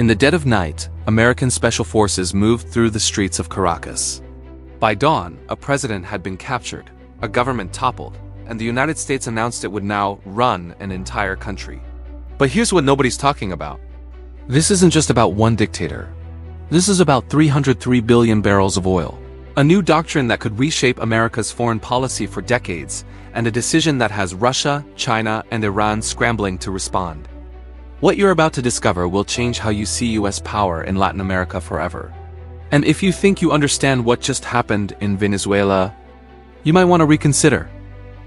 In the dead of night, American special forces moved through the streets of Caracas. By dawn, a president had been captured, a government toppled, and the United States announced it would now run an entire country. But here's what nobody's talking about. This isn't just about one dictator. This is about 303 billion barrels of oil. A new doctrine that could reshape America's foreign policy for decades, and a decision that has Russia, China, and Iran scrambling to respond. What you're about to discover will change how you see US power in Latin America forever. And if you think you understand what just happened in Venezuela, you might want to reconsider.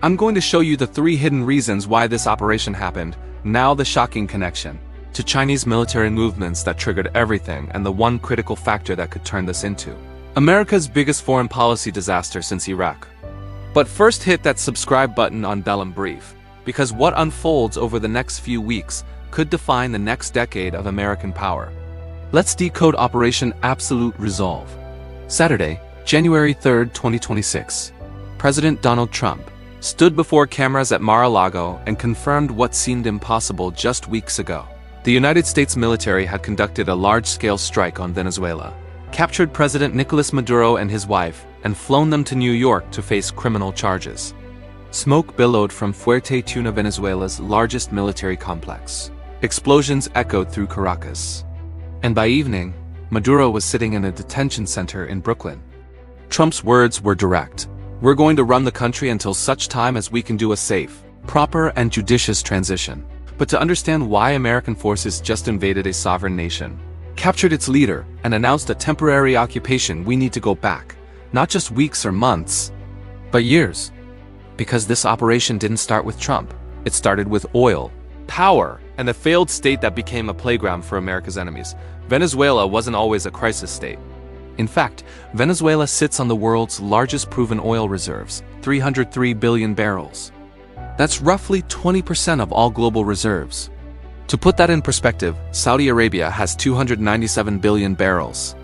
I'm going to show you the 3 hidden reasons why this operation happened, now the shocking connection to Chinese military movements that triggered everything, and the one critical factor that could turn this into America's biggest foreign policy disaster since Iraq. But first, hit that subscribe button on Bellum Brief, because what unfolds over the next few weeks could define the next decade of American power. Let's decode Operation Absolute Resolve. Saturday, January 3, 2026. President Donald Trump stood before cameras at Mar-a-Lago and confirmed what seemed impossible just weeks ago. The United States military had conducted a large-scale strike on Venezuela, captured President Nicolás Maduro and his wife, and flown them to New York to face criminal charges. Smoke billowed from Fuerte Tuna, Venezuela's largest military complex. Explosions echoed through Caracas. And by evening, Maduro was sitting in a detention center in Brooklyn. Trump's words were direct. We're going to run the country until such time as we can do a safe, proper, and judicious transition. But to understand why American forces just invaded a sovereign nation, captured its leader, and announced a temporary occupation, we need to go back, not just weeks or months, but years. Because this operation didn't start with Trump. It started with oil, power, and a failed state that became a playground for America's enemies. Venezuela wasn't always a crisis state. In fact, Venezuela sits on the world's largest proven oil reserves, 303 billion barrels. That's roughly 20% of all global reserves. To put that in perspective, Saudi Arabia has 297 billion barrels.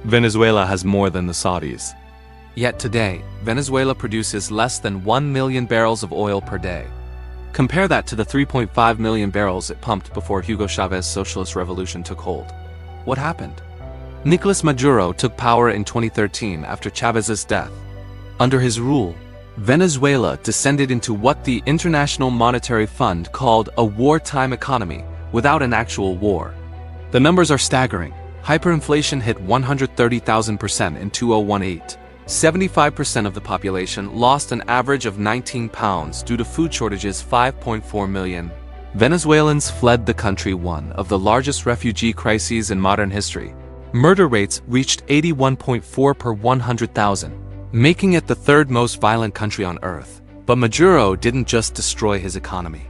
Venezuela has more than the Saudis. Yet today, Venezuela produces less than 1 million barrels of oil per day. Compare that to the 3.5 million barrels it pumped before Hugo Chávez's socialist revolution took hold. What happened? Nicolás Maduro took power in 2013 after Chávez's death. Under his rule, Venezuela descended into what the International Monetary Fund called a wartime economy, without an actual war. The numbers are staggering. Hyperinflation hit 130,000% in 2018. 75% of the population lost an average of 19 pounds due to food shortages. 5.4 million Venezuelans fled the country, one of the largest refugee crises in modern history. Murder rates reached 81.4 per 100,000, making it the 3rd most violent country on earth. But Maduro didn't just destroy his economy.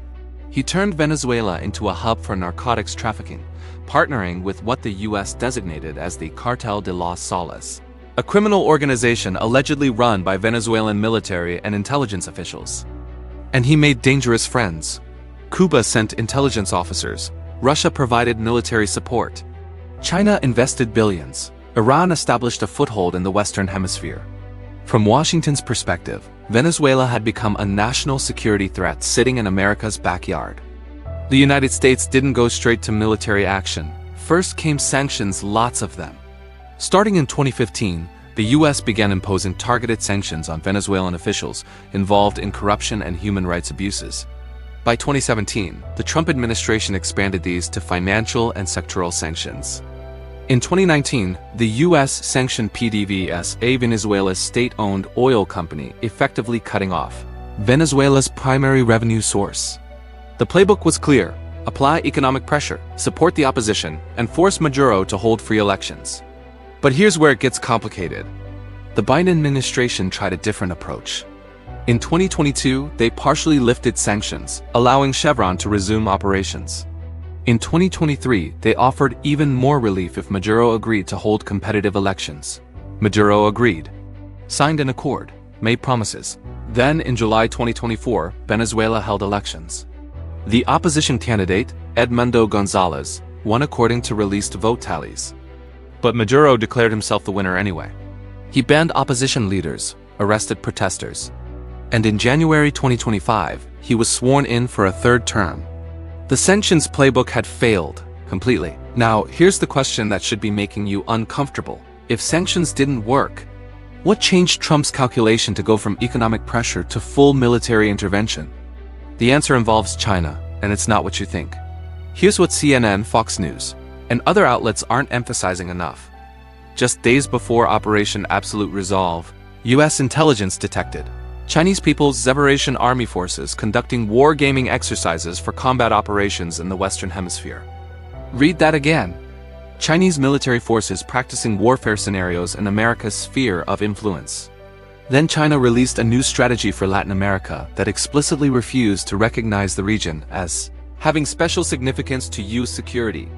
He turned Venezuela into a hub for narcotics trafficking, partnering with what the US designated as the Cartel de los Soles, a criminal organization allegedly run by Venezuelan military and intelligence officials. And he made dangerous friends. Cuba sent intelligence officers. Russia provided military support. China invested billions. Iran established a foothold in the Western Hemisphere. From Washington's perspective, Venezuela had become a national security threat sitting in America's backyard. The United States didn't go straight to military action. First came sanctions, lots of them. Starting in 2015, the US began imposing targeted sanctions on Venezuelan officials involved in corruption and human rights abuses. By 2017, the Trump administration expanded these to financial and sectoral sanctions. In 2019, the US sanctioned PDVSA, Venezuela's state-owned oil company, effectively cutting off Venezuela's primary revenue source. The playbook was clear: apply economic pressure, support the opposition, and force Maduro to hold free elections. But here's where it gets complicated. The Biden administration tried a different approach. In 2022, they partially lifted sanctions, allowing Chevron to resume operations. In 2023, they offered even more relief if Maduro agreed to hold competitive elections. Maduro agreed, signed an accord, made promises. Then, in July 2024, Venezuela held elections. The opposition candidate, Edmundo Gonzalez, won according to released vote tallies. But Maduro declared himself the winner anyway. He banned opposition leaders, arrested protesters. And in January 2025, he was sworn in for a 3rd term. The sanctions playbook had failed completely. Now, here's the question that should be making you uncomfortable. If sanctions didn't work, what changed Trump's calculation to go from economic pressure to full military intervention? The answer involves China, and it's not what you think. Here's what CNN, Fox News, and other outlets aren't emphasizing enough. Just days before Operation Absolute Resolve, U.S. intelligence detected Chinese People's Liberation Army forces conducting wargaming exercises for combat operations in the Western Hemisphere. Read that again. Chinese military forces practicing warfare scenarios in America's sphere of influence. Then China released a new strategy for Latin America that explicitly refused to recognize the region as having special significance to U.S. security.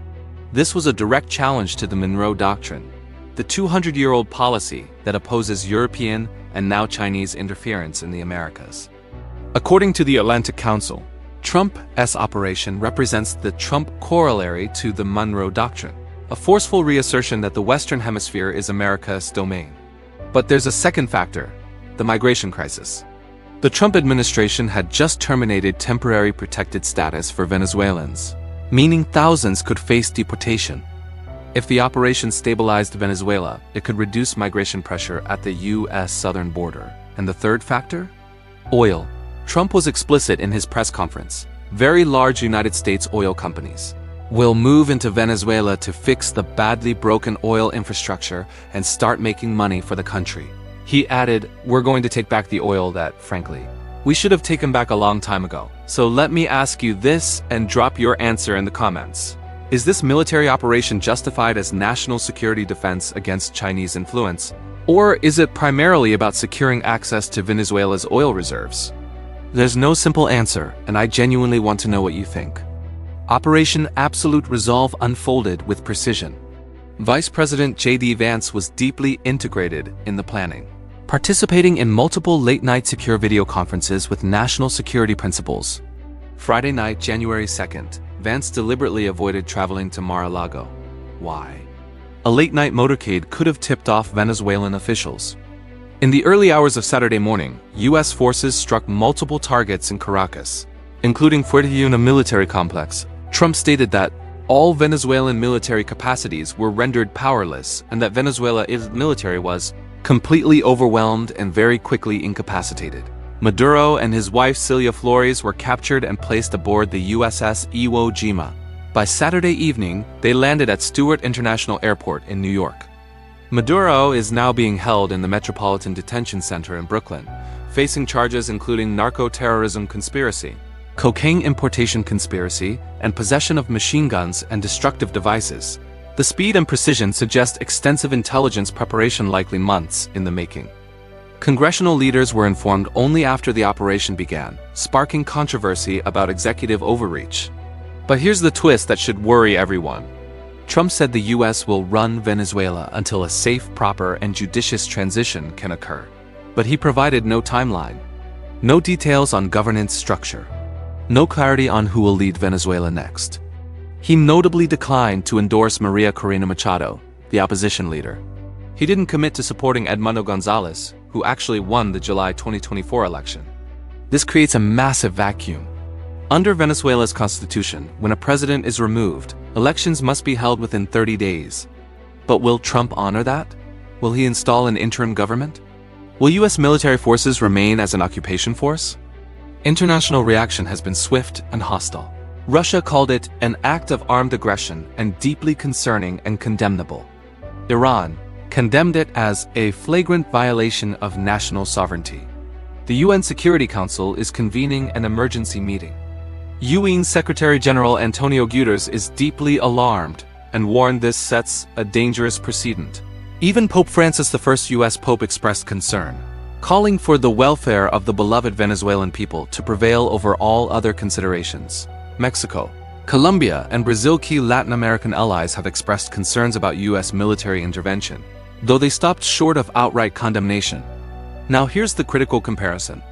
This was a direct challenge to the Monroe Doctrine, the 200-year-old policy that opposes European and now Chinese interference in the Americas. According to the Atlantic Council, Trump's operation represents the Trump corollary to the Monroe Doctrine, a forceful reassertion that the Western Hemisphere is America's domain. But there's a second factor, the migration crisis. The Trump administration had just terminated temporary protected status for Venezuelans, meaning thousands could face deportation. If the operation stabilized Venezuela, it could reduce migration pressure at the U.S. southern border. And the third factor? Oil. Trump was explicit in his press conference. Very large United States oil companies will move into Venezuela to fix the badly broken oil infrastructure and start making money for the country. He added, "We're going to take back the oil that, frankly, we should have taken back a long time ago." So let me ask you this and drop your answer in the comments. Is this military operation justified as national security defense against Chinese influence? Or is it primarily about securing access to Venezuela's oil reserves? There's no simple answer, and I genuinely want to know what you think. Operation Absolute Resolve unfolded with precision. Vice President J.D. Vance was deeply integrated in the planning, participating in multiple late-night secure video conferences with national security principals. Friday night, January 2nd, Vance deliberately avoided traveling to Mar-a-Lago. Why? A late-night motorcade could have tipped off Venezuelan officials. In the early hours of Saturday morning, U.S. forces struck multiple targets in Caracas, including Fuerte Una military complex. Trump stated that all Venezuelan military capacities were rendered powerless and that Venezuela's military was completely overwhelmed and very quickly incapacitated. Maduro and his wife Celia Flores were captured and placed aboard the USS Iwo Jima. By Saturday evening, they landed at Stewart International Airport in New York. Maduro is now being held in the Metropolitan Detention Center in Brooklyn, facing charges including narco-terrorism conspiracy, cocaine importation conspiracy, and possession of machine guns and destructive devices. The speed and precision suggest extensive intelligence preparation, likely months in the making. Congressional leaders were informed only after the operation began, sparking controversy about executive overreach. But here's the twist that should worry everyone. Trump said the U.S. will run Venezuela until a safe, proper, and judicious transition can occur. But he provided no timeline, no details on governance structure, no clarity on who will lead Venezuela next. He notably declined to endorse Maria Corina Machado, the opposition leader. He didn't commit to supporting Edmundo Gonzalez, who actually won the July 2024 election. This creates a massive vacuum. Under Venezuela's constitution, when a president is removed, elections must be held within 30 days. But will Trump honor that? Will he install an interim government? Will U.S. military forces remain as an occupation force? International reaction has been swift and hostile. Russia called it an act of armed aggression and deeply concerning and condemnable. Iran condemned it as a flagrant violation of national sovereignty. The UN Security Council is convening an emergency meeting. UN Secretary General Antonio Guterres is deeply alarmed and warned this sets a dangerous precedent. Even Pope Francis, the first U.S. Pope, expressed concern, calling for the welfare of the beloved Venezuelan people to prevail over all other considerations. Mexico, Colombia, and Brazil, key Latin American allies, have expressed concerns about U.S. military intervention, though they stopped short of outright condemnation. Now here's the critical comparison.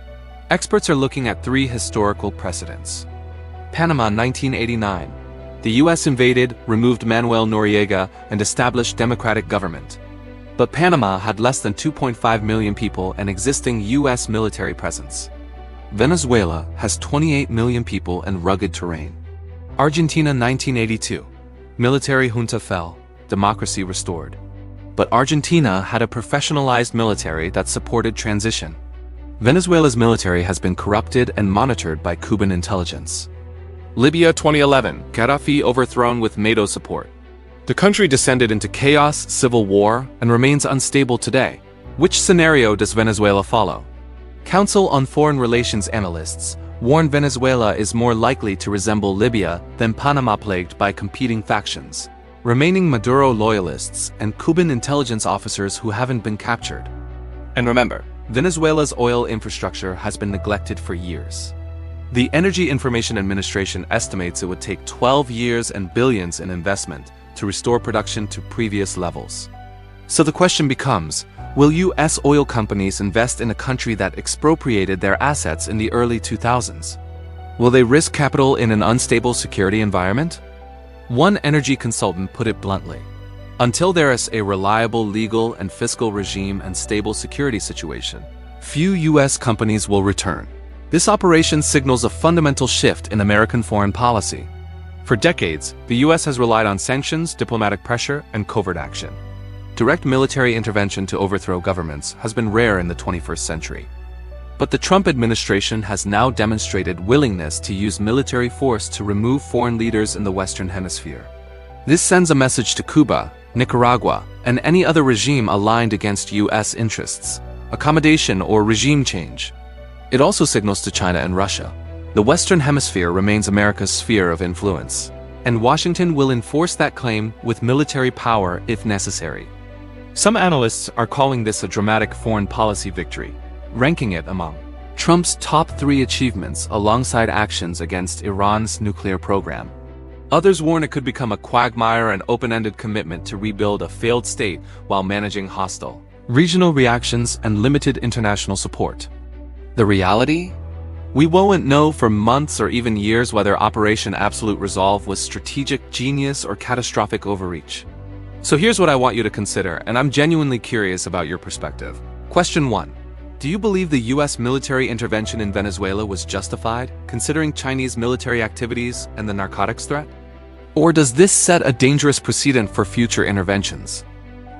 Experts are looking at three historical precedents. Panama, 1989. The U.S. invaded, removed Manuel Noriega, and established democratic government. But Panama had less than 2.5 million people and existing U.S. military presence. Venezuela has 28 million people and rugged terrain. Argentina, 1982. Military junta fell, democracy restored. But Argentina had a professionalized military that supported transition. Venezuela's military has been corrupted and monitored by Cuban intelligence. Libya 2011, Gaddafi overthrown with NATO support. The country descended into chaos, civil war, and remains unstable today. Which scenario does Venezuela follow? Council on Foreign Relations analysts warn Venezuela is more likely to resemble Libya than Panama, plagued by competing factions, remaining Maduro loyalists and Cuban intelligence officers who haven't been captured. And remember, Venezuela's oil infrastructure has been neglected for years. The Energy Information Administration estimates it would take 12 years and billions in investment to restore production to previous levels. So the question becomes, will U.S. oil companies invest in a country that expropriated their assets in the early 2000s? Will they risk capital in an unstable security environment? One energy consultant put it bluntly: until there is a reliable legal and fiscal regime and stable security situation, few U.S. companies will return. This operation signals a fundamental shift in American foreign policy. For decades, the U.S. has relied on sanctions, diplomatic pressure, and covert action. Direct military intervention to overthrow governments has been rare in the 21st century. But the Trump administration has now demonstrated willingness to use military force to remove foreign leaders in the Western Hemisphere. This sends a message to Cuba, Nicaragua, and any other regime aligned against U.S. interests: accommodation or regime change. It also signals to China and Russia: the Western Hemisphere remains America's sphere of influence, and Washington will enforce that claim with military power if necessary. Some analysts are calling this a dramatic foreign policy victory, ranking it among Trump's top 3 achievements alongside actions against Iran's nuclear program. Others warn it could become a quagmire and open-ended commitment to rebuild a failed state while managing hostile regional reactions and limited international support. The reality? We won't know for months or even years whether Operation Absolute Resolve was strategic genius or catastrophic overreach. So here's what I want you to consider, and I'm genuinely curious about your perspective. Question 1. Do you believe the U.S. military intervention in Venezuela was justified, considering Chinese military activities and the narcotics threat? Or does this set a dangerous precedent for future interventions?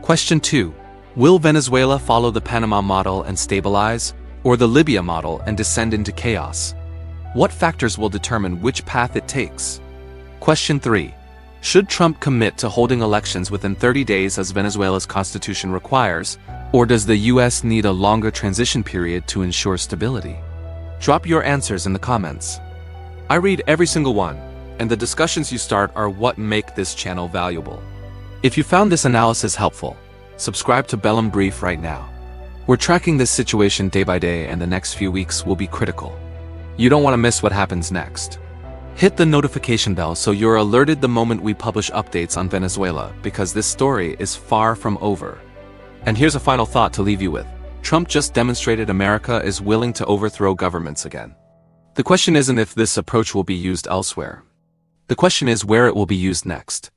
Question 2. Will Venezuela follow the Panama model and stabilize, or the Libya model and descend into chaos? What factors will determine which path it takes? Question 3. Should Trump commit to holding elections within 30 days as Venezuela's constitution requires, or does the U.S. need a longer transition period to ensure stability? Drop your answers in the comments. I read every single one, and the discussions you start are what make this channel valuable. If you found this analysis helpful, subscribe to Bellum Brief right now. We're tracking this situation day by day, and the next few weeks will be critical. You don't want to miss what happens next. Hit the notification bell so you're alerted the moment we publish updates on Venezuela, because this story is far from over. And here's a final thought to leave you with. Trump just demonstrated America is willing to overthrow governments again. The question isn't if this approach will be used elsewhere. The question is where it will be used next.